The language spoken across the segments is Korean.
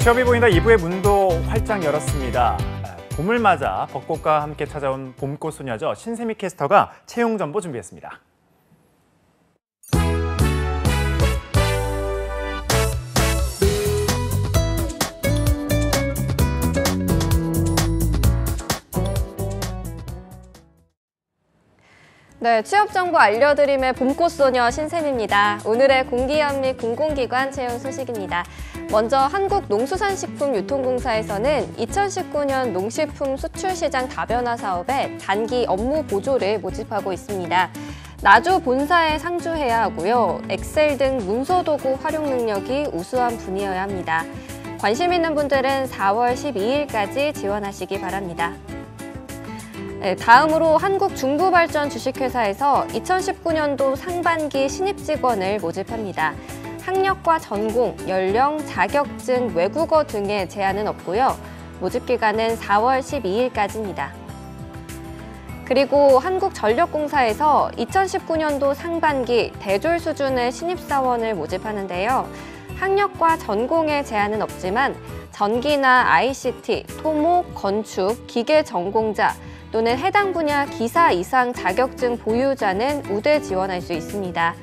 취업이 보인다 2부의 문도 활짝 열었습니다. 봄을 맞아 벚꽃과 함께 찾아온 봄꽃 소녀죠. 신세미 캐스터가 채용 정보 준비했습니다. 네, 취업 정보 알려드림의 봄꽃 소녀 신세미입니다. 오늘의 공기업 및 공공기관 채용 소식입니다. 먼저 한국농수산식품유통공사에서는 2019년 농식품 수출시장 다변화 사업에 단기 업무 보조를 모집하고 있습니다. 나주 본사에 상주해야 하고요. 엑셀 등 문서도구 활용 능력이 우수한 분이어야 합니다. 관심 있는 분들은 4월 12일까지 지원하시기 바랍니다. 네, 다음으로 한국중부발전 주식회사에서 2019년도 상반기 신입 직원을 모집합니다. 학력과 전공, 연령, 자격증, 외국어 등의 제한은 없고요. 모집 기간은 4월 12일까지입니다. 그리고 한국전력공사에서 2019년도 상반기 대졸 수준의 신입사원을 모집하는데요. 학력과 전공의 제한은 없지만 전기나 ICT, 토목, 건축, 기계 전공자, 또는 해당 분야 기사 이상 자격증 보유자는 우대 지원할 수 있습니다.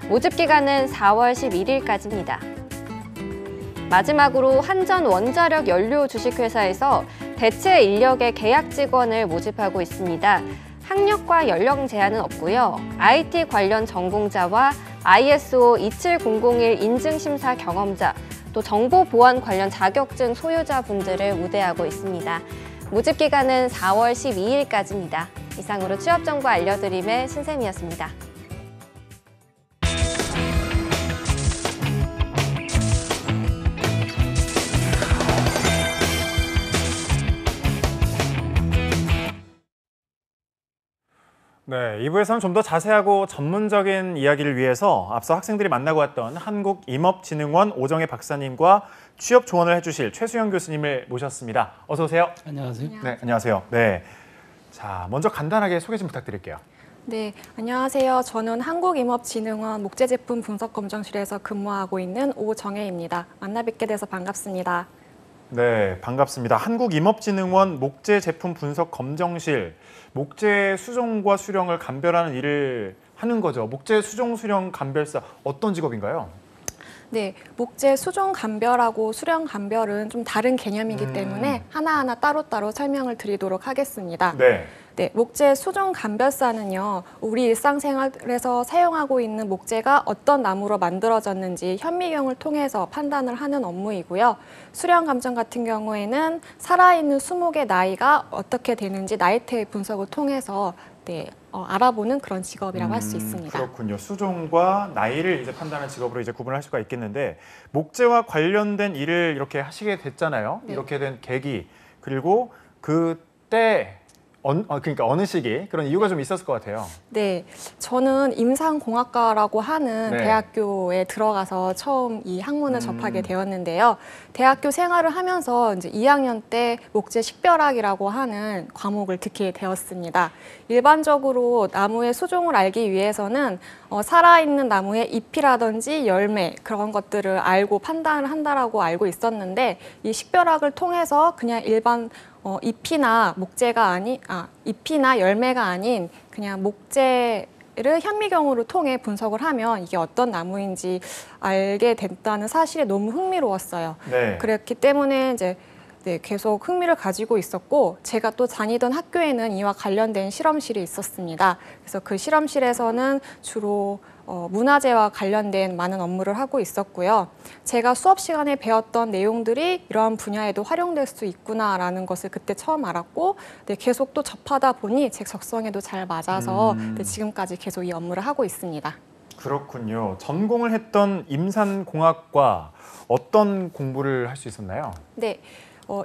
모집 기간은 4월 11일까지입니다. 마지막으로 한전원자력 연료 주식회사에서 대체 인력의 계약 직원을 모집하고 있습니다. 학력과 연령 제한은 없고요. IT 관련 전공자와 ISO 27001 인증심사 경험자, 또 정보보안 관련 자격증 소유자분들을 우대하고 있습니다. 모집 기간은 4월 12일까지입니다. 이상으로 취업 정보 알려드림의 신세미였습니다. 네, 2부에서는 좀 더 자세하고 전문적인 이야기를 위해서 앞서 학생들이 만나고 왔던 한국임업진흥원 오정혜 박사님과 취업 조언을 해주실 최수영 교수님을 모셨습니다. 어서 오세요. 안녕하세요. 네, 안녕하세요. 네, 자, 먼저 간단하게 소개 좀 부탁드릴게요. 네, 안녕하세요. 저는 한국임업진흥원 목재제품 분석검정실에서 근무하고 있는 오정혜입니다. 만나 뵙게 돼서 반갑습니다. 네, 반갑습니다. 한국임업진흥원 목재제품분석검정실, 목재 수종과 수령을 감별하는 일을 하는 거죠. 목재 수종, 수령 감별사, 어떤 직업인가요? 네, 목재 수종 감별하고 수령 감별은 좀 다른 개념이기 때문에 하나하나 따로따로 설명을 드리도록 하겠습니다. 네. 네, 목재 수종 감별사는요, 우리 일상생활에서 사용하고 있는 목재가 어떤 나무로 만들어졌는지 현미경을 통해서 판단을 하는 업무이고요. 수령 감정 같은 경우에는 살아있는 수목의 나이가 어떻게 되는지 나이테 분석을 통해서 알아보는 그런 직업이라고 할 수 있습니다. 그렇군요. 수종과 나이를 이제 판단하는 직업으로 이제 구분할 수가 있겠는데, 목재와 관련된 일을 이렇게 하시게 됐잖아요. 네. 이렇게 된 계기, 그리고 그때 그러니까 어느 시기 그런 이유가 좀 있었을 것 같아요. 네, 저는 임상공학과라고 하는 대학교에 들어가서 처음 이 학문을 접하게 되었는데요. 대학교 생활을 하면서 이제 2학년 때 목재 식별학이라고 하는 과목을 듣게 되었습니다. 일반적으로 나무의 수종을 알기 위해서는 살아있는 나무의 잎이라든지 열매 그런 것들을 알고 판단을 한다라고 알고 있었는데, 이 식별학을 통해서 그냥 일반 잎이나 잎이나 열매가 아닌 그냥 목재를 현미경으로 통해 분석을 하면 이게 어떤 나무인지 알게 됐다는 사실에 너무 흥미로웠어요. 네. 그랬기 때문에 이제 계속 흥미를 가지고 있었고, 제가 또 다니던 학교에는 이와 관련된 실험실이 있었습니다. 그래서 그 실험실에서는 주로 문화재와 관련된 많은 업무를 하고 있었고요. 제가 수업 시간에 배웠던 내용들이 이러한 분야에도 활용될 수 있구나라는 것을 그때 처음 알았고, 계속 또 접하다 보니 제 적성에도 잘 맞아서 지금까지 계속 이 업무를 하고 있습니다. 그렇군요. 전공을 했던 임산공학과 어떤 공부를 할 수 있었나요? 네.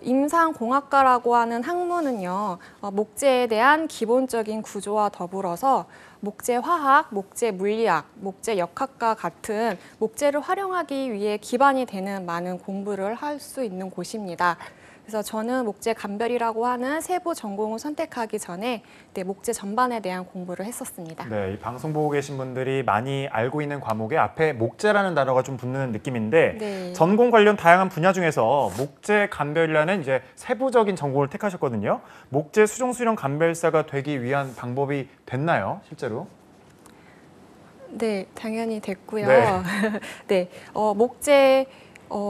임상공학과라고 하는 학문은요, 목재에 대한 기본적인 구조와 더불어서 목재 화학, 목재 물리학, 목재 역학과 같은 목재를 활용하기 위해 기반이 되는 많은 공부를 할 수 있는 곳입니다. 그래서 저는 목재 감별이라고 하는 세부 전공을 선택하기 전에 목재 전반에 대한 공부를 했었습니다. 네, 이 방송 보고 계신 분들이 많이 알고 있는 과목에 앞에 목재라는 단어가 좀 붙는 느낌인데 네. 전공 관련 다양한 분야 중에서 목재 감별이라는 이제 세부적인 전공을 택하셨거든요. 목재 수종 수령 감별사가 되기 위한 방법이 됐나요, 실제로? 네, 당연히 됐고요. 네. 네, 목재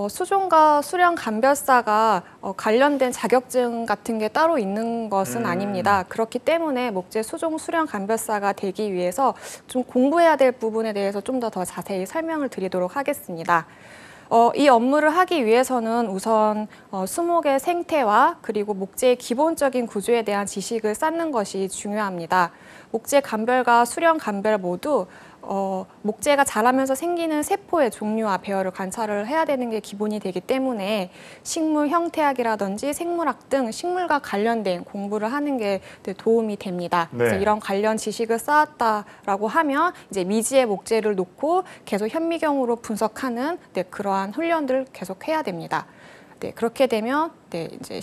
수종과 수령 감별사가 관련된 자격증 같은 게 따로 있는 것은 아닙니다. 그렇기 때문에 목재 수종 수령 감별사가 되기 위해서 좀 공부해야 될 부분에 대해서 좀 더 자세히 설명을 드리도록 하겠습니다. 이 업무를 하기 위해서는 우선 수목의 생태와 그리고 목재의 기본적인 구조에 대한 지식을 쌓는 것이 중요합니다. 목재 감별과 수령 감별 모두 목재가 자라면서 생기는 세포의 종류와 배열을 관찰을 해야 되는 게 기본이 되기 때문에 식물 형태학이라든지 생물학 등 식물과 관련된 공부를 하는 게 도움이 됩니다. 네. 그래서 이런 관련 지식을 쌓았다라고 하면 이제 미지의 목재를 놓고 계속 현미경으로 분석하는 그러한 훈련들을 계속 해야 됩니다. 네, 그렇게 되면 이제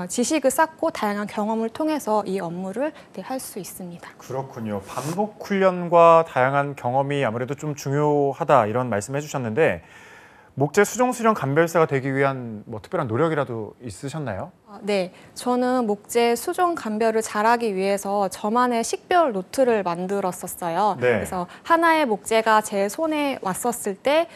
지식을 쌓고 다양한 경험을 통해서 이 업무를 할 수 있습니다. 그렇군요. 반복 훈련과 다양한 경험이 아무래도 좀 중요하다 이런 말씀해 주셨는데 목재 수종 수령 감별사가 되기 위한 뭐 특별한 노력이라도 있으셨나요? 네, 저는 목재 수종 감별을 잘하기 위해서 저만의 식별 노트를 만들었었어요. 네. 그래서 하나의 목재가 제 손에 왔었을 때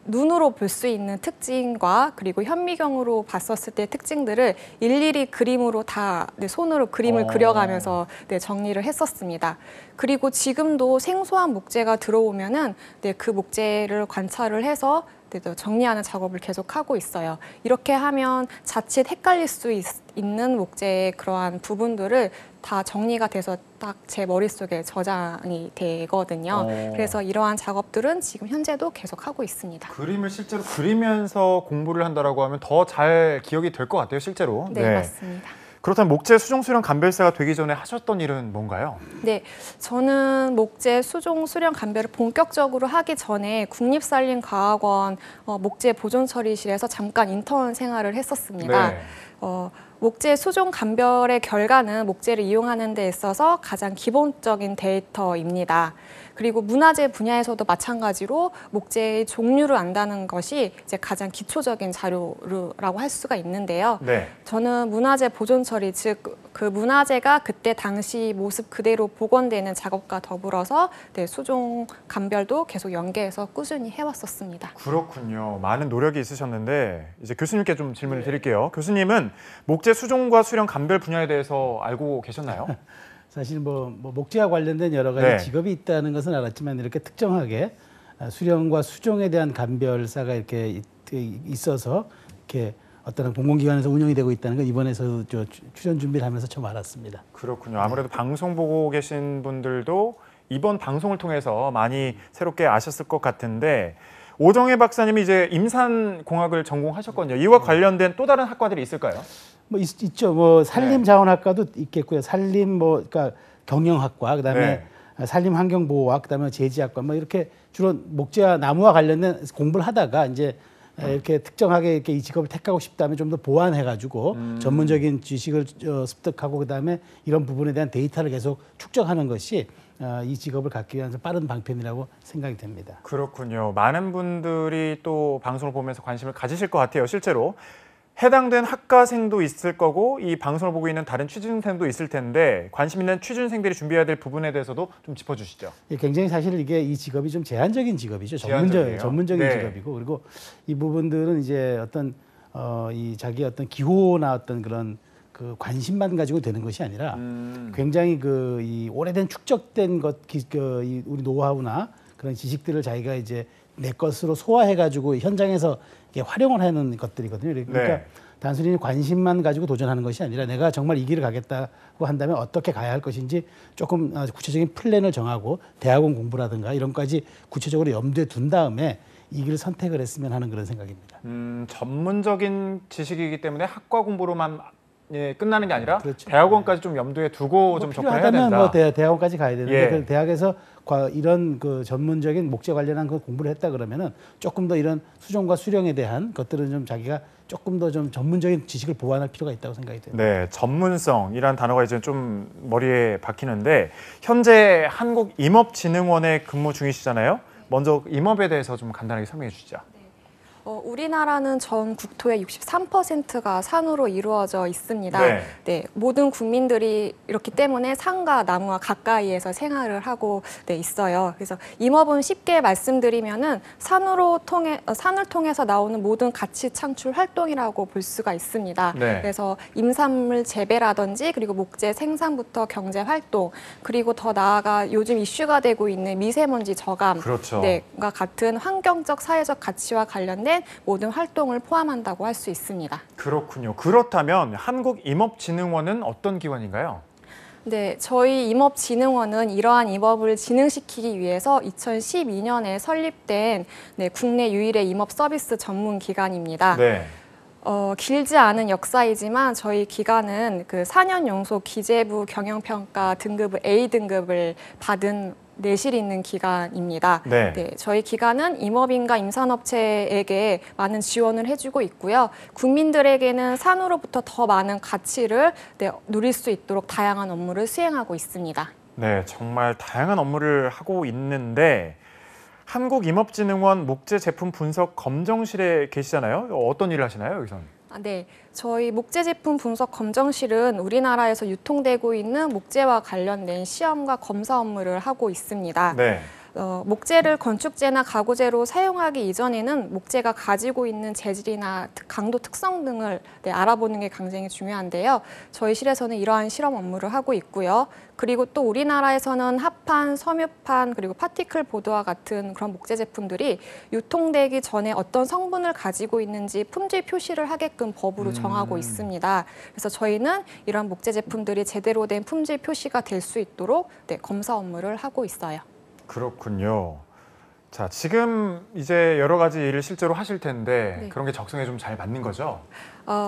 눈으로 볼 수 있는 특징과 그리고 현미경으로 봤었을 때의 특징들을 일일이 그림으로 다 손으로 그림을 그려가면서 정리를 했었습니다. 그리고 지금도 생소한 목재가 들어오면은 그 목재를 관찰을 해서 정리하는 작업을 계속하고 있어요. 이렇게 하면 자칫 헷갈릴 수 있는 목재의 그러한 부분들을 다 정리가 돼서 딱 제 머릿속에 저장이 되거든요. 그래서 이러한 작업들은 지금 현재도 계속하고 있습니다. 그림을 실제로 그리면서 공부를 한다라고 하면 더 잘 기억이 될 것 같아요, 실제로. 네, 맞습니다. 그렇다면 목재 수종 수령 감별사가 되기 전에 하셨던 일은 뭔가요? 네, 저는 목재 수종 수령 감별을 본격적으로 하기 전에 국립산림과학원 목재 보존처리실에서 잠깐 인턴 생활을 했었습니다. 네. 목재 수종 감별의 결과는 목재를 이용하는 데 있어서 가장 기본적인 데이터입니다. 그리고 문화재 분야에서도 마찬가지로 목재의 종류를 안다는 것이 이제 가장 기초적인 자료라고 할 수가 있는데요. 네. 저는 문화재 보존 처리, 즉 그 문화재가 그때 당시 모습 그대로 복원되는 작업과 더불어서 수종 감별도 계속 연계해서 꾸준히 해왔었습니다. 그렇군요. 많은 노력이 있으셨는데 이제 교수님께 좀 질문을 드릴게요. 교수님은 목재 수종과 수령 감별 분야에 대해서 알고 계셨나요? 사실 뭐 목재와 관련된 여러 가지 네. 직업이 있다는 것은 알았지만 이렇게 특정하게 수령과 수종에 대한 감별사가 이렇게 있어서 이렇게 어떤 공공기관에서 운영이 되고 있다는 건 이번에서 출연 준비를 하면서 처음 알았습니다. 그렇군요. 아무래도 방송 보고 계신 분들도 이번 방송을 통해서 많이 새롭게 아셨을 것 같은데 오정혜 박사님이 이제 임산공학을 전공하셨거든요. 이와 관련된 또 다른 학과들이 있을까요? 뭐 있죠. 뭐 산림자원학과도 있겠고요. 그러니까 경영학과, 그다음에 산림환경보호학, 그다음에 제지학과 뭐 이렇게 주로 목재와 나무와 관련된 공부를 하다가 이제 이렇게 특정하게 이렇게 이 직업을 택하고 싶다면 좀 더 보완해가지고 전문적인 지식을 습득하고 그다음에 이런 부분에 대한 데이터를 계속 축적하는 것이 이 직업을 갖기 위한 빠른 방편이라고 생각이 됩니다. 그렇군요. 많은 분들이 또 방송을 보면서 관심을 가지실 것 같아요. 실제로 해당된 학과생도 있을 거고 이 방송을 보고 있는 다른 취준생도 있을 텐데 관심 있는 취준생들이 준비해야 될 부분에 대해서도 좀 짚어주시죠. 굉장히 사실 이게 이 직업이 좀 제한적인 직업이죠. 전문적인 네. 직업이고 그리고 이 부분들은 이제 어떤 이 자기 어떤 기호나 어떤 그런 그 관심만 가지고 되는 것이 아니라 굉장히 이 오래된 축적된 우리 노하우나 그런 지식들을 자기가 이제 내 것으로 소화해가지고 현장에서 활용을 하는 것들이거든요. 그러니까 네. 단순히 관심만 가지고 도전하는 것이 아니라 내가 정말 이 길을 가겠다고 한다면 어떻게 가야 할 것인지 조금 구체적인 플랜을 정하고 대학원 공부라든가 이런 것까지 구체적으로 염두에 둔 다음에 이 길을 선택을 했으면 하는 그런 생각입니다. 전문적인 지식이기 때문에 학과 공부로만 예, 끝나는 게 아니라 그렇죠. 대학원까지 좀 염두에 두고 좀 접근해야 된다. 필요하다면 뭐 대학원까지 가야 되는데 예. 그 대학에서 이런 그 전문적인 목재 관련한 그 공부를 했다 그러면은 조금 더 이런 수종과 수령에 대한 것들은 좀 자기가 조금 더 좀 전문적인 지식을 보완할 필요가 있다고 생각이 돼요. 네, 전문성이란 단어가 이제 좀 머리에 박히는데 현재 한국임업진흥원에 근무 중이시잖아요. 먼저 임업에 대해서 좀 간단하게 설명해 주시죠. 우리나라는 전 국토의 63%가 산으로 이루어져 있습니다. 네. 네, 모든 국민들이 이렇기 때문에 산과 나무와 가까이에서 생활을 하고 있어요. 그래서 임업은 쉽게 말씀드리면은 산을 통해서 나오는 모든 가치 창출 활동이라고 볼 수가 있습니다. 네. 그래서 임산물 재배라든지 그리고 목재 생산부터 경제 활동 그리고 더 나아가 요즘 이슈가 되고 있는 미세먼지 저감 그렇죠. 과 같은 환경적 사회적 가치와 관련된 모든 활동을 포함한다고 할 수 있습니다. 그렇군요. 그렇다면 한국임업진흥원은 어떤 기관인가요? 네, 저희 임업진흥원은 이러한 임업을 진흥시키기 위해서 2012년에 설립된 국내 유일의 임업 서비스 전문 기관입니다. 네. 길지 않은 역사이지만 저희 기관은 그 4년 연속 기재부 경영평가 등급을 A등급을 받은 내실 있는 기관입니다. 네. 저희 기관은 임업인과 임산업체에게 많은 지원을 해주고 있고요. 국민들에게는 산으로부터 더 많은 가치를 누릴 수 있도록 다양한 업무를 수행하고 있습니다. 네, 정말 다양한 업무를 하고 있는데 한국임업진흥원 목재 제품 분석 검정실에 계시잖아요. 어떤 일을 하시나요, 여기서는? 네, 저희 목재 제품 분석 검정실은 우리나라에서 유통되고 있는 목재와 관련된 시험과 검사 업무를 하고 있습니다. 네. 목재를 건축재나 가구재로 사용하기 이전에는 목재가 가지고 있는 재질이나 강도 특성 등을 알아보는 게 굉장히 중요한데요. 저희 실에서는 이러한 실험 업무를 하고 있고요. 그리고 또 우리나라에서는 합판, 섬유판, 그리고 파티클 보드와 같은 그런 목재 제품들이 유통되기 전에 어떤 성분을 가지고 있는지 품질 표시를 하게끔 법으로 정하고 있습니다. 그래서 저희는 이런 목재 제품들이 제대로 된 품질 표시가 될 수 있도록 검사 업무를 하고 있어요. 그렇군요. 자, 지금 이제 여러 가지 일을 실제로 하실 텐데 네. 그런 게 적성에 좀 잘 맞는 거죠?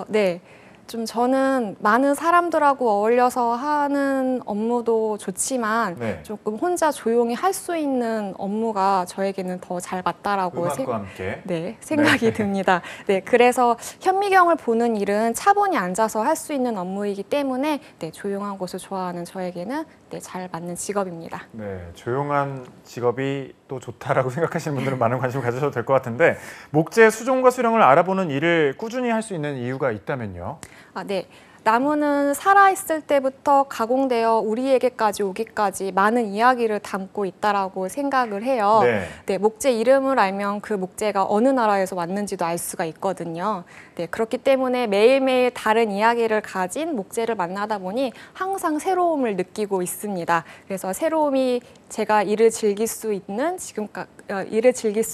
네. 좀 저는 많은 사람들하고 어울려서 하는 업무도 좋지만 네. 조금 혼자 조용히 할 수 있는 업무가 저에게는 더 잘 맞다라고 음악과 함께. 생각이 듭니다. 네, 그래서 현미경을 보는 일은 차분히 앉아서 할 수 있는 업무이기 때문에 조용한 곳을 좋아하는 저에게는 잘 맞는 직업입니다. 네, 조용한 직업이 또 좋다라고 생각하시는 분들은 많은 관심 가지셔도 될 것 같은데 목재 수종과 수령을 알아보는 일을 꾸준히 할 수 있는 이유가 있다면요? 네. 나무는 살아있을 때부터 가공되어 우리에게까지 오기까지 많은 이야기를 담고 있다라고 생각을 해요. 네. 목재 이름을 알면 그 목재가 어느 나라에서 왔는지도 알 수가 있거든요. 그렇기 때문에 매일매일 다른 이야기를 가진 목재를 만나다 보니 항상 새로움을 느끼고 있습니다. 그래서 새로움이 제가 일을 즐길 수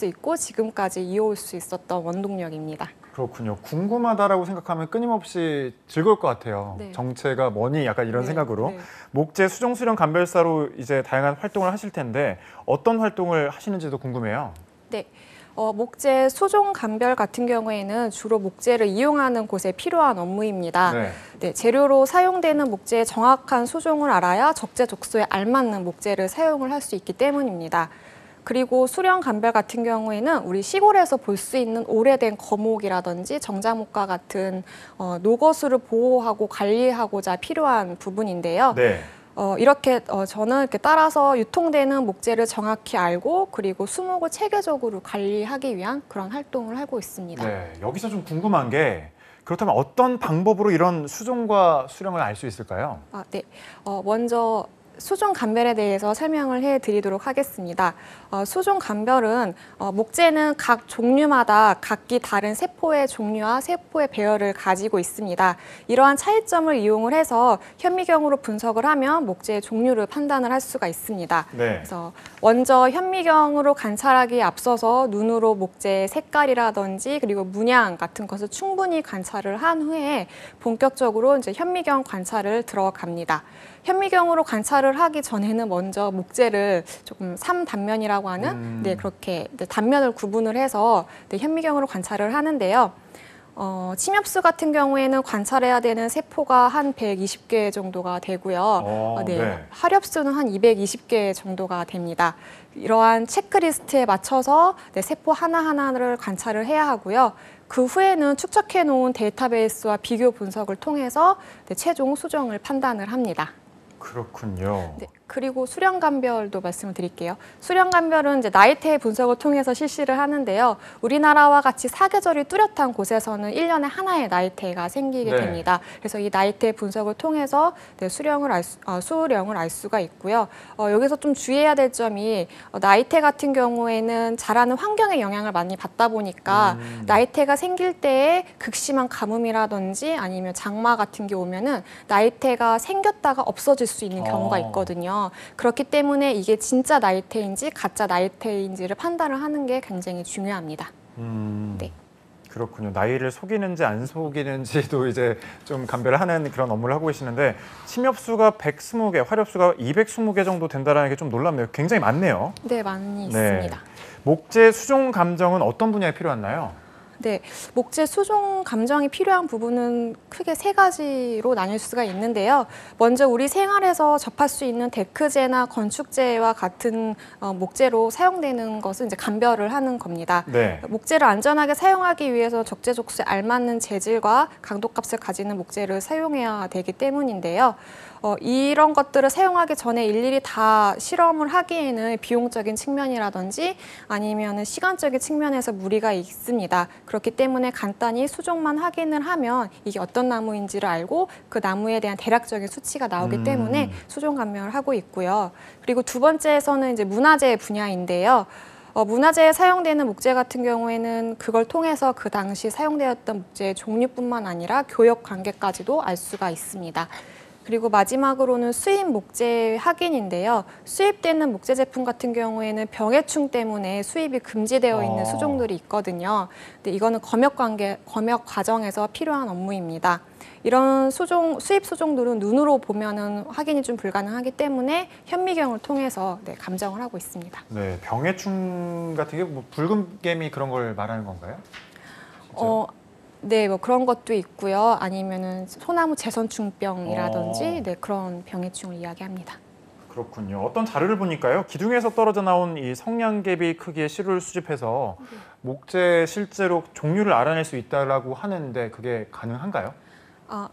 있고 지금까지 이어올 수 있었던 원동력입니다. 그렇군요. 궁금하다라고 생각하면 끊임없이 즐거울 것 같아요. 네. 정체가 뭐니? 약간 이런 네, 생각으로. 네. 목재 수종 수령 감별사로 이제 다양한 활동을 하실 텐데 어떤 활동을 하시는지도 궁금해요. 네. 목재 수종 감별 같은 경우에는 주로 목재를 이용하는 곳에 필요한 업무입니다. 네. 재료로 사용되는 목재의 정확한 수종을 알아야 적재적소에 알맞는 목재를 사용을 할 수 있기 때문입니다. 그리고 수령 감별 같은 경우에는 우리 시골에서 볼 수 있는 오래된 거목이라든지 정자목과 같은 노거수를 보호하고 관리하고자 필요한 부분인데요. 네. 저는 이렇게 따라서 유통되는 목재를 정확히 알고 그리고 수목을 체계적으로 관리하기 위한 그런 활동을 하고 있습니다. 네. 여기서 좀 궁금한 게 그렇다면 어떤 방법으로 이런 수종과 수령을 알 수 있을까요? 네. 먼저 수종 감별에 대해서 설명을 해드리도록 하겠습니다. 수종 감별은 목재는 각 종류마다 각기 다른 세포의 종류와 세포의 배열을 가지고 있습니다. 이러한 차이점을 이용을 해서 현미경으로 분석을 하면 목재의 종류를 판단을 할 수가 있습니다. 네. 그래서 먼저 현미경으로 관찰하기에 앞서서 눈으로 목재의 색깔이라든지 그리고 문양 같은 것을 충분히 관찰을 한 후에 본격적으로 이제 현미경 관찰을 들어갑니다. 현미경으로 관찰을 하기 전에는 먼저 목재를 조금 3단면이라고 하는 그렇게 단면을 구분을 해서 현미경으로 관찰을 하는데요. 침엽수 같은 경우에는 관찰해야 되는 세포가 한 120개 정도가 되고요. 네. 하렵수는 한 220개 정도가 됩니다. 이러한 체크리스트에 맞춰서 세포 하나하나를 관찰을 해야 하고요. 그 후에는 축적해 놓은 데이터베이스와 비교 분석을 통해서 최종 수종을 판단을 합니다. 그렇군요. 네, 그리고 수령 감별도 말씀을 드릴게요. 수령 감별은 이제 나이테 분석을 통해서 실시를 하는데요. 우리나라와 같이 사계절이 뚜렷한 곳에서는 1년에 하나의 나이테가 생기게 네. 됩니다. 그래서 이 나이테 분석을 통해서 수령을 알 수가 있고요. 여기서 좀 주의해야 될 점이 나이테 같은 경우에는 자라는 환경의 영향을 많이 받다 보니까 나이테가 생길 때에 극심한 가뭄이라든지 아니면 장마 같은 게 오면은 나이테가 생겼다가 없어질 수 있는 경우가 있거든요. 그렇기 때문에 이게 진짜 나이테인지 가짜 나이테인지를 판단을 하는 게 굉장히 중요합니다. 네. 그렇군요. 나이를 속이는지 안 속이는지도 이제 좀 감별을 하는 그런 업무를 하고 계시는데 침엽수가 120개, 화렵수가 220개 정도 된다는 게 좀 놀랍네요. 굉장히 많네요. 네, 많이 네. 있습니다. 목재 수종 감정은 어떤 분야에 필요한가요? 네, 목재 수종 감정이 필요한 부분은 크게 세 가지로 나뉠 수가 있는데요. 먼저 우리 생활에서 접할 수 있는 데크재나 건축재와 같은 목재로 사용되는 것은 이제 감별을 하는 겁니다. 네. 목재를 안전하게 사용하기 위해서 적재적소에 알맞는 재질과 강도값을 가지는 목재를 사용해야 되기 때문인데요. 이런 것들을 사용하기 전에 일일이 다 실험을 하기에는 비용적인 측면이라든지 아니면 시간적인 측면에서 무리가 있습니다. 그렇기 때문에 간단히 수종만 확인을 하면 이게 어떤 나무인지를 알고 그 나무에 대한 대략적인 수치가 나오기 때문에 수종 감별을 하고 있고요. 그리고 두 번째에서는 이제 문화재 분야인데요. 문화재에 사용되는 목재 같은 경우에는 그걸 통해서 그 당시 사용되었던 목재의 종류뿐만 아니라 교역 관계까지도 알 수가 있습니다. 그리고 마지막으로는 수입 목재 확인인데요. 수입되는 목재 제품 같은 경우에는 병해충 때문에 수입이 금지되어 있는 수종들이 있거든요. 근데 이거는 검역 과정에서 필요한 업무입니다. 이런 수입 수종들은 눈으로 보면은 확인이 좀 불가능하기 때문에 현미경을 통해서 감정을 하고 있습니다. 네, 병해충 같은 게 뭐 붉은개미 그런 걸 말하는 건가요? 네, 뭐 그런 것도 있고요. 아니면은 소나무 재선충병이라든지 그런 병해충을 이야기합니다. 그렇군요. 어떤 자료를 보니까요. 기둥에서 떨어져 나온 이 성냥개비 크기의 시루를 수집해서 목재 실제로 종류를 알아낼 수 있다라고 하는데 그게 가능한가요?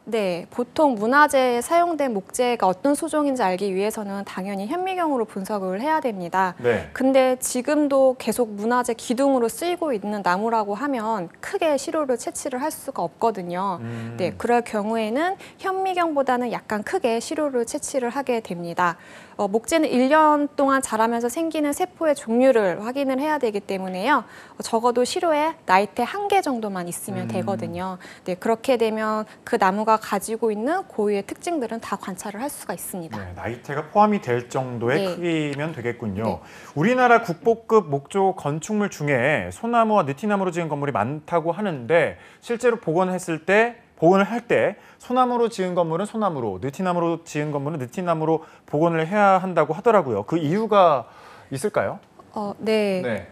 네, 보통 문화재에 사용된 목재가 어떤 수종인지 알기 위해서는 당연히 현미경으로 분석을 해야 됩니다. 네. 근데 지금도 계속 문화재 기둥으로 쓰이고 있는 나무라고 하면 크게 시료를 채취를 할 수가 없거든요. 네, 그럴 경우에는 현미경보다는 약간 크게 시료를 채취를 하게 됩니다. 목재는 1년 동안 자라면서 생기는 세포의 종류를 확인을 해야 되기 때문에요. 적어도 시료에 나이테 1개 정도만 있으면 되거든요. 네, 그렇게 되면 그 나무가 가지고 있는 고유의 특징들은 다 관찰을 할 수가 있습니다. 네, 나이테가 포함이 될 정도의 네. 크기면 되겠군요. 네. 우리나라 국보급 목조 건축물 중에 소나무와 느티나무로 지은 건물이 많다고 하는데 실제로 복원을 할 때 소나무로 지은 건물은 소나무로, 느티나무로 지은 건물은 느티나무로 복원을 해야 한다고 하더라고요. 그 이유가 있을까요? 네.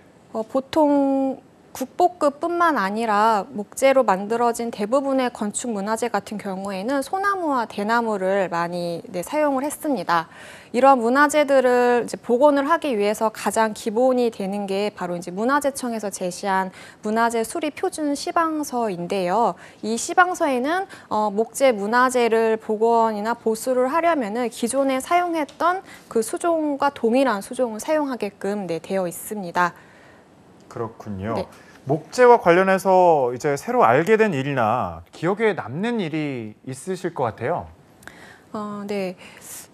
보통 국보급뿐만 아니라 목재로 만들어진 대부분의 건축 문화재 같은 경우에는 소나무와 대나무를 많이 사용을 했습니다. 이런 문화재들을 이제 복원을 하기 위해서 가장 기본이 되는 게 바로 이제 문화재청에서 제시한 문화재 수리 표준 시방서인데요. 이 시방서에는 목재 문화재를 복원이나 보수를 하려면은 기존에 사용했던 그 수종과 동일한 수종을 사용하게끔 되어 있습니다. 그렇군요. 네. 목재와 관련해서 이제 새로 알게 된 일이나 기억에 남는 일이 있으실 것 같아요. 네.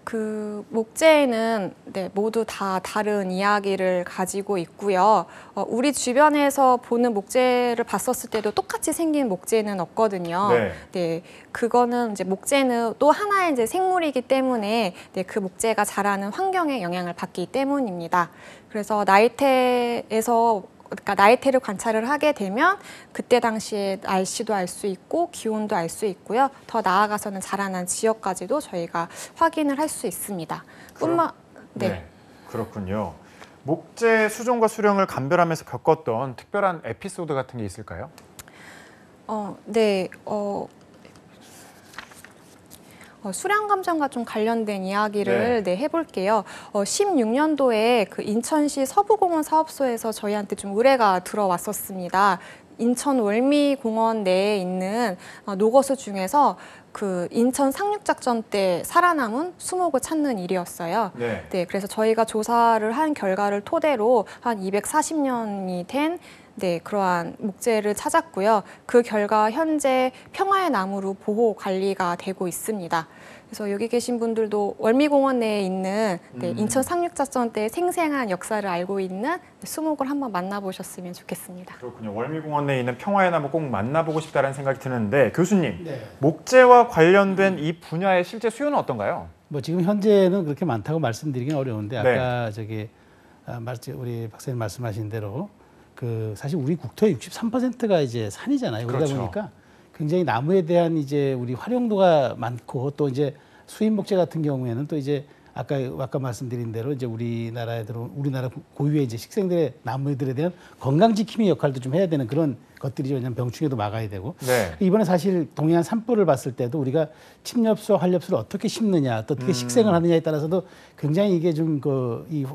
그 목재에는 모두 다 다른 이야기를 가지고 있고요. 우리 주변에서 보는 목재를 봤었을 때도 똑같이 생긴 목재는 없거든요. 네. 그거는 이제 목재는 또 하나의 이제 생물이기 때문에 그 목재가 자라는 환경에 영향을 받기 때문입니다. 그래서 나이테를 관찰을 하게 되면 그때 당시에 날씨도 알 수 있고 기온도 알 수 있고요. 더 나아가서는 자라난 지역까지도 저희가 확인을 할 수 있습니다. 네, 그렇군요. 목재 수종과 수령을 감별하면서 겪었던 특별한 에피소드 같은 게 있을까요? 네. 수량 감정과 좀 관련된 이야기를 해볼게요. 16년도에 그 인천시 서부공원 사업소에서 저희한테 좀 의뢰가 들어왔었습니다. 인천 월미공원 내에 있는 노거수 중에서 그 인천 상륙작전 때 살아남은 수목을 찾는 일이었어요. 네, 그래서 저희가 조사를 한 결과를 토대로 한 240년이 된 그러한 목재를 찾았고요. 그 결과 현재 평화의 나무로 보호 관리가 되고 있습니다. 그래서 여기 계신 분들도 월미공원 내에 있는 인천 상륙작전 때 생생한 역사를 알고 있는 수목을 한번 만나보셨으면 좋겠습니다. 그렇군요. 월미공원 내에 있는 평화의 나무 꼭 만나보고 싶다는 생각이 드는데 교수님, 목재와 관련된 이 분야의 실제 수요는 어떤가요? 뭐 지금 현재는 그렇게 많다고 말씀드리기는 어려운데 아까 우리 박사님 말씀하신 대로 그 사실 우리 국토의 63%가 이제 산이잖아요. 그러다 보니까 굉장히 나무에 대한 이제 우리 활용도가 많고 또 이제 수입 목재 같은 경우에는 또 이제 아까 말씀드린 대로 이제 우리나라 고유의 이제 식생들의 나무들에 대한 건강 지킴이 역할도 좀 해야 되는 그런 것들이죠. 왜냐하면 병충해도 막아야 되고. 이번에 사실 동해안 산불을 봤을 때도 우리가 침엽수, 활엽수를 어떻게 심느냐, 또 어떻게 식생을 하느냐에 따라서도 굉장히 이게 좀 이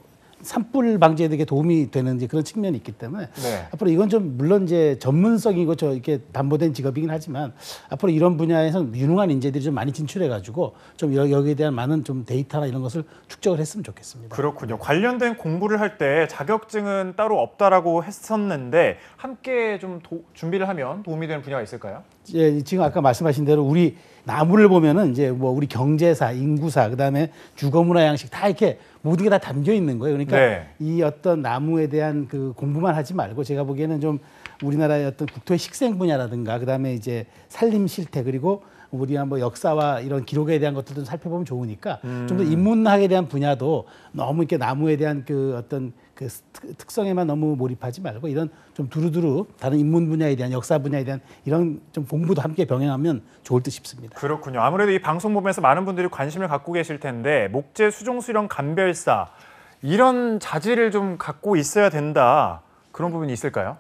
산불 방지에 되게 도움이 되는 이제 그런 측면이 있기 때문에 앞으로 이건 좀 물론 이제 전문성이고 이렇게 담보된 직업이긴 하지만 앞으로 이런 분야에서 유능한 인재들이 좀 많이 진출해가지고 좀 여기에 대한 많은 좀 데이터나 이런 것을 축적을 했으면 좋겠습니다. 그렇군요. 관련된 공부를 할 때 자격증은 따로 없다라고 했었는데 함께 좀 준비를 하면 도움이 되는 분야가 있을까요? 지금 아까 말씀하신 대로 우리 나무를 보면은 이제 뭐 우리 경제사, 인구사, 그다음에 주거문화 양식 다 이렇게 모든 게 다 담겨 있는 거예요. 그러니까 이 어떤 나무에 대한 그 공부만 하지 말고 제가 보기에는 좀 우리나라의 어떤 국토의 식생 분야라든가 그다음에 이제 산림 실태 그리고 우리가 뭐 역사와 이런 기록에 대한 것들도 살펴보면 좋으니까 좀 더 인문학에 대한 분야도 너무 이렇게 나무에 대한 그 어떤 그 특성에만 너무 몰입하지 말고 이런 좀 두루두루 다른 인문 분야에 대한 역사 분야에 대한 이런 좀 공부도 함께 병행하면 좋을 듯 싶습니다. 그렇군요. 아무래도 이 방송 보면서 많은 분들이 관심을 갖고 계실 텐데 목재 수종 수령 감별사 이런 자질을 좀 갖고 있어야 된다. 그런 부분이 있을까요?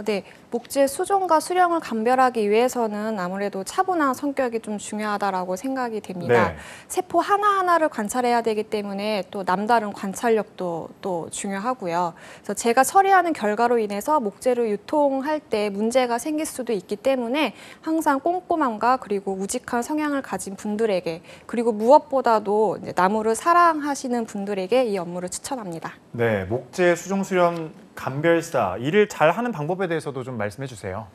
네. 목재 수종과 수령을 감별하기 위해서는 아무래도 차분한 성격이 좀 중요하다라고 생각이 됩니다. 세포 하나하나를 관찰해야 되기 때문에 또 남다른 관찰력도 또 중요하고요. 그래서 제가 처리하는 결과로 인해서 목재를 유통할 때 문제가 생길 수도 있기 때문에 항상 꼼꼼함과 그리고 우직한 성향을 가진 분들에게 그리고 무엇보다도 이제 나무를 사랑하시는 분들에게 이 업무를 추천합니다. 네, 목재 수종 수령 감별사 일을 잘 하는 방법에 대해서도 좀 말씀해 주세요.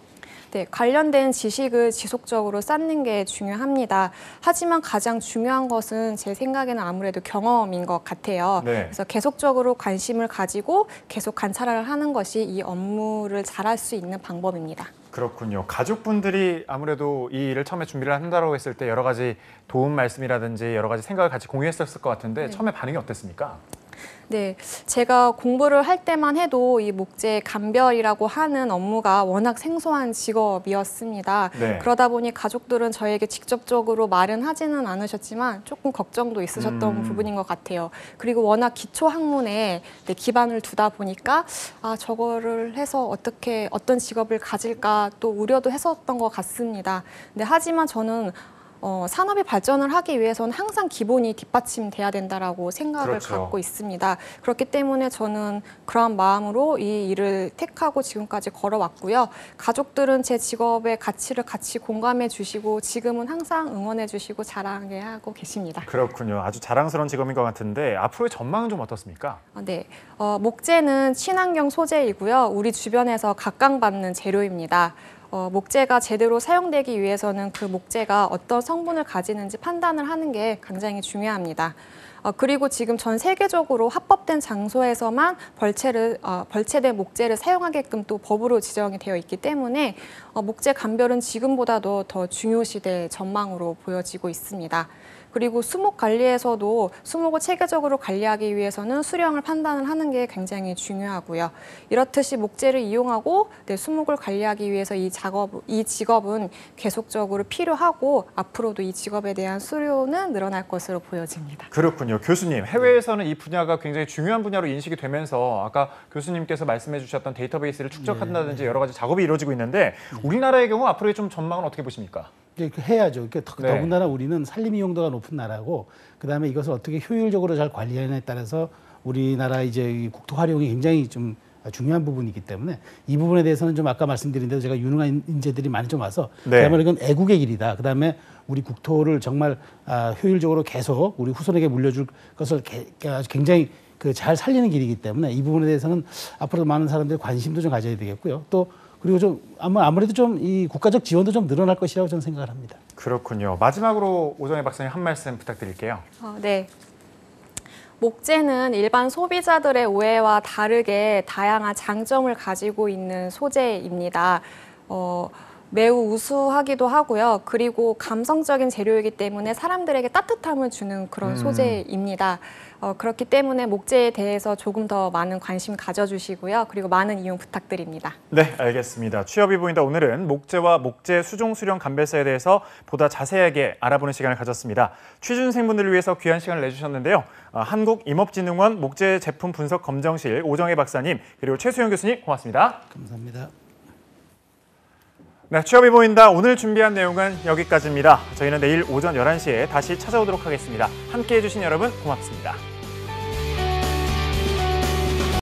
네, 관련된 지식을 지속적으로 쌓는 게 중요합니다. 하지만 가장 중요한 것은 제 생각에는 아무래도 경험인 것 같아요. 그래서 계속적으로 관심을 가지고 계속 관찰을 하는 것이 이 업무를 잘할 수 있는 방법입니다. 그렇군요. 가족분들이 아무래도 이 일을 처음에 준비를 한다고 했을 때 여러 가지 도움 말씀이라든지 여러 가지 생각을 같이 공유했었을 것 같은데 처음에 반응이 어땠습니까? 네, 제가 공부를 할 때만 해도 이 목재 감별이라고 하는 업무가 워낙 생소한 직업이었습니다. 그러다 보니 가족들은 저에게 직접적으로 말은 하지는 않으셨지만 조금 걱정도 있으셨던 부분인 것 같아요. 그리고 워낙 기초 학문에 기반을 두다 보니까 저거를 해서 어떤 직업을 가질까 또 우려도 했었던 것 같습니다. 하지만 저는 산업이 발전을 하기 위해서는 항상 기본이 뒷받침돼야 된다라고 생각을 갖고 있습니다. 그렇기 때문에 저는 그러한 마음으로 이 일을 택하고 지금까지 걸어왔고요. 가족들은 제 직업의 가치를 같이 공감해 주시고 지금은 항상 응원해 주시고 자랑해 하고 계십니다. 그렇군요. 아주 자랑스러운 직업인 것 같은데 앞으로의 전망은 좀 어떻습니까? 네, 목재는 친환경 소재이고요. 우리 주변에서 각광받는 재료입니다. 목재가 제대로 사용되기 위해서는 그 목재가 어떤 성분을 가지는지 판단을 하는 게 굉장히 중요합니다. 그리고 지금 전 세계적으로 합법된 장소에서만 벌채된 목재를 사용하게끔 또 법으로 지정이 되어 있기 때문에 목재 감별은 지금보다도 더 중요시될 전망으로 보여지고 있습니다. 그리고 수목 관리에서도 수목을 체계적으로 관리하기 위해서는 수령을 판단을 하는 게 굉장히 중요하고요. 이렇듯이 목재를 이용하고 수목을 관리하기 위해서 이 직업은 계속적으로 필요하고 앞으로도 이 직업에 대한 수요는 늘어날 것으로 보여집니다. 그렇군요. 교수님, 해외에서는 이 분야가 굉장히 중요한 분야로 인식이 되면서 아까 교수님께서 말씀해 주셨던 데이터베이스를 축적한다든지 여러 가지 작업이 이루어지고 있는데 우리나라의 경우 앞으로의 좀 전망은 어떻게 보십니까? 해야죠. 더군다나 우리는 산림 이용도가 높은 나라고 그다음에 이것을 어떻게 효율적으로 잘 관리하느냐에 따라서 우리나라 이제 이 국토 활용이 굉장히 좀 중요한 부분이기 때문에 이 부분에 대해서는 좀 아까 말씀드린 대로 제가 유능한 인재들이 많이 좀 와서 그야말로 이건 애국의 길이다. 그다음에 우리 국토를 정말 효율적으로 계속 우리 후손에게 물려줄 것을 굉장히 잘 살리는 길이기 때문에 이 부분에 대해서는 앞으로도 많은 사람들이 관심도 좀 가져야 되겠고요. 또 그리고 좀 아무래도 좀 이 국가적 지원도 좀 늘어날 것이라고 저는 생각을 합니다. 그렇군요. 마지막으로 오정혜 박사님 한 말씀 부탁드릴게요. 네. 목재는 일반 소비자들의 오해와 다르게 다양한 장점을 가지고 있는 소재입니다. 매우 우수하기도 하고요. 그리고 감성적인 재료이기 때문에 사람들에게 따뜻함을 주는 그런 소재입니다. 그렇기 때문에 목재에 대해서 조금 더 많은 관심 가져주시고요. 그리고 많은 이용 부탁드립니다. 네, 알겠습니다. 취업이 보인다 오늘은 목재와 목재 수종 수령 감별사에 대해서 보다 자세하게 알아보는 시간을 가졌습니다. 취준생분들을 위해서 귀한 시간을 내주셨는데요. 한국임업진흥원 목재 제품 분석 검정실 오정혜 박사님 그리고 최수영 교수님 고맙습니다. 감사합니다. 네, 취업이 보인다 오늘 준비한 내용은 여기까지입니다. 저희는 내일 오전 11시에 다시 찾아오도록 하겠습니다. 함께해 주신 여러분 고맙습니다.